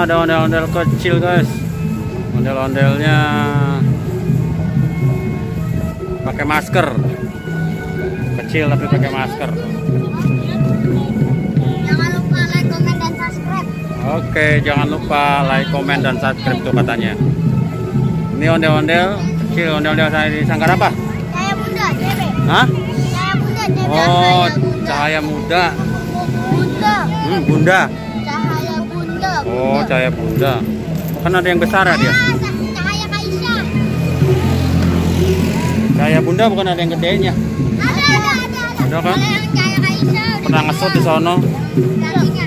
ada ondel-ondel kecil guys. Ondel-ondelnya pakai masker. Kecil tapi pakai masker. Jangan lupa like, comment, dan subscribe. Oke, jangan lupa like, comment, dan subscribe tuh katanya. Ini ondel-ondel kecil, ondel-ondel saya di Sanggar apa? Cahaya Bunda, CB. Hah? Cahaya Bunda, CB. Oh, Cahaya Muda. Bunda. Bunda. Cahaya Bunda. Oh, Cahaya Bunda. Kan ada yang besar ya dia. Cahaya Kaisha. Cahaya Bunda bukan ada yang gedenya. Ada. Ada kan? Ada yang Cahaya Kaisha. Pernah ngesot di sono. Dagingnya.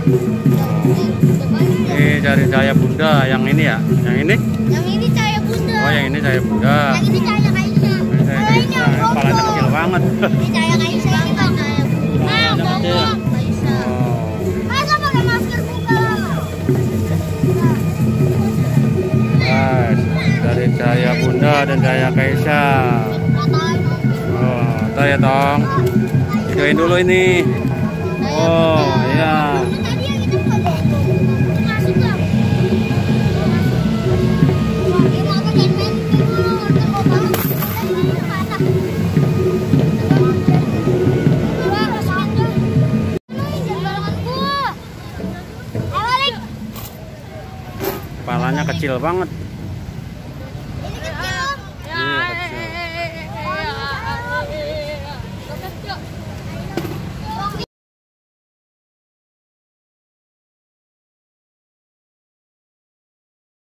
Ini dari Cahaya Bunda yang ini ya. Yang ini? Yang ini Cahaya Bunda. Oh, yang ini Cahaya Bunda. Yang ini Cahaya Kaisha. Ini Cahaya Kaisha. Kepalanya kecil banget. Ini Cahaya Kaisha, ini Cahaya Bunda. Kepalanya kecil. Kaisha. Oh. Masa pakai masker buka? Guys, dari Cahaya Bunda dan Cahaya Kaisha. Oh, tuh ya Tong. Videoin dulu ini. Oh, iya. Tadi yang itu bukan masuk lah. Kepalanya kecil banget.